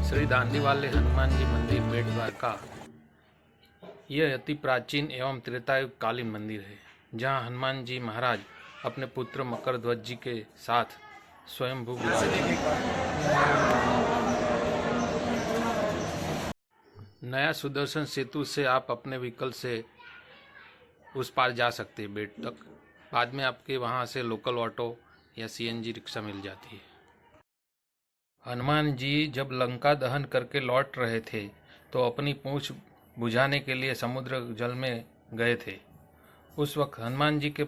श्री दांडी वाले हनुमान जी मंदिर बेट द्वारका। यह अति प्राचीन एवं त्रेतायुग कालीन मंदिर है, जहां हनुमान जी महाराज अपने पुत्र मकरध्वज जी के साथ स्वयंभू नया सुदर्शन सेतु से आप अपने व्हीकल से उस पार जा सकते हैं बेट तक। बाद में आपके वहां से लोकल ऑटो या सीएनजी रिक्शा मिल जाती है। हनुमान जी जब लंका दहन करके लौट रहे थे तो अपनी पूंछ बुझाने के लिए समुद्र जल में गए थे। उस वक्त हनुमान जी के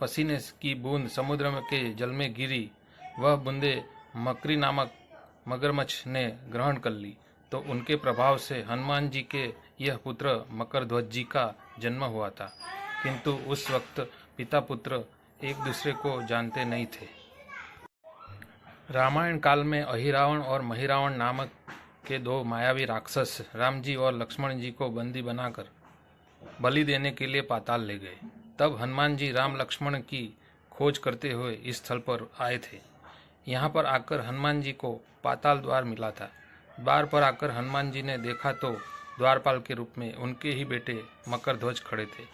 पसीने की बूंद समुद्र के जल में गिरी। वह बूंदे मकरी नामक मगरमच्छ ने ग्रहण कर ली, तो उनके प्रभाव से हनुमान जी के यह पुत्र मकरध्वज जी का जन्म हुआ था। किंतु उस वक्त पिता पुत्र एक दूसरे को जानते नहीं थे। रामायण काल में अहिरावण और महिरावण नामक के दो मायावी राक्षस राम जी और लक्ष्मण जी को बंदी बनाकर बलि देने के लिए पाताल ले गए। तब हनुमान जी राम लक्ष्मण की खोज करते हुए इस स्थल पर आए थे। यहाँ पर आकर हनुमान जी को पाताल द्वार मिला था। द्वार पर आकर हनुमान जी ने देखा तो द्वारपाल के रूप में उनके ही बेटे मकरध्वज खड़े थे।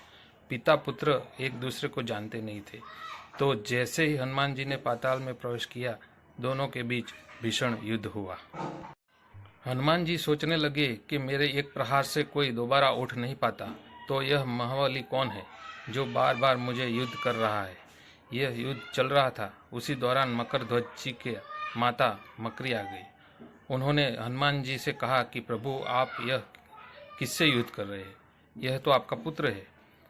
पिता पुत्र एक दूसरे को जानते नहीं थे। तो जैसे ही हनुमान जी ने पाताल में प्रवेश किया, दोनों के बीच भीषण युद्ध हुआ। हनुमान जी सोचने लगे कि मेरे एक प्रहार से कोई दोबारा उठ नहीं पाता, तो यह महाबली कौन है जो बार बार मुझे युद्ध कर रहा है। यह युद्ध चल रहा था। उसी दौरान मकरध्वज जी के माता मकरी आ गई। उन्होंने हनुमान जी से कहा कि प्रभु, आप यह किससे युद्ध कर रहे हैं? यह तो आपका पुत्र है।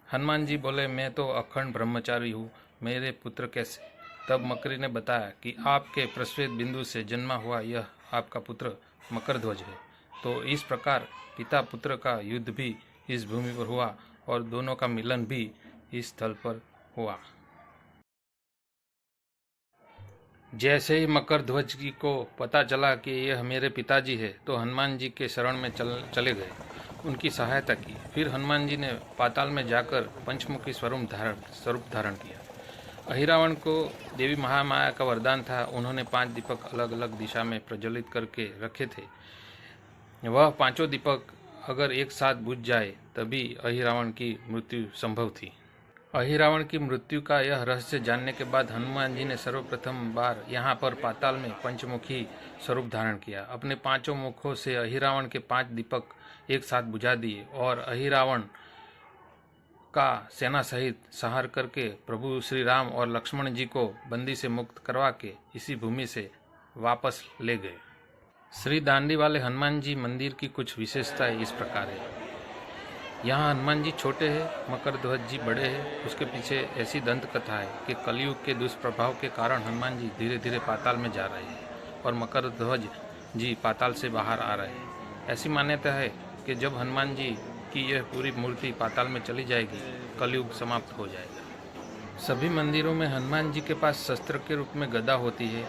हनुमान जी बोले, मैं तो अखंड ब्रह्मचारी हूँ, मेरे पुत्र कैसे? तब मकरी ने बताया कि आपके प्रस्वेद बिंदु से जन्मा हुआ यह आपका पुत्र मकरध्वज है। तो इस प्रकार पिता पुत्र का युद्ध भी इस भूमि पर हुआ और दोनों का मिलन भी इस स्थल पर हुआ। जैसे ही मकरध्वज जी को पता चला कि यह मेरे पिताजी है, तो हनुमान जी के शरण में चले गए, उनकी सहायता की। फिर हनुमान जी ने पाताल में जाकर पंचमुखी स्वरूप धारण किया। अहिरावण को देवी महामाया का वरदान था। उन्होंने 5 दीपक अलग अलग दिशा में प्रज्वलित करके रखे थे। वह 5 दीपक अगर एक साथ बुझ जाए तभी अहिरावण की मृत्यु संभव थी। अहिरावण की मृत्यु का यह रहस्य जानने के बाद हनुमान जी ने सर्वप्रथम बार यहाँ पर पाताल में पंचमुखी स्वरूप धारण किया। अपने 5 मुखों से अहिरावण के 5 दीपक एक साथ बुझा दिए और अहिरावण का सेना सहित संहार करके प्रभु श्री राम और लक्ष्मण जी को बंदी से मुक्त करवा के इसी भूमि से वापस ले गए। श्री दांडी वाले हनुमान जी मंदिर की कुछ विशेषताएं इस प्रकार है। यहाँ हनुमान जी छोटे हैं, मकरध्वज जी बड़े हैं। उसके पीछे ऐसी दंत कथा है कि कलयुग के दुष्प्रभाव के कारण हनुमान जी धीरे धीरे पाताल में जा रहे हैं और मकरध्वज जी पाताल से बाहर आ रहे हैं। ऐसी मान्यता है कि जब हनुमान जी कि यह पूरी मूर्ति पाताल में चली जाएगी, कलयुग समाप्त हो जाएगा। सभी मंदिरों में हनुमान जी के पास शस्त्र के रूप में गदा होती है,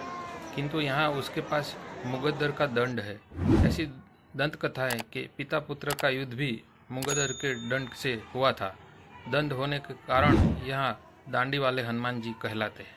किंतु यहाँ उसके पास मुगदर का दंड है। ऐसी दंत कथा है कि पिता पुत्र का युद्ध भी मुगदर के दंड से हुआ था। दंड होने के कारण यहाँ दांडी वाले हनुमान जी कहलाते हैं।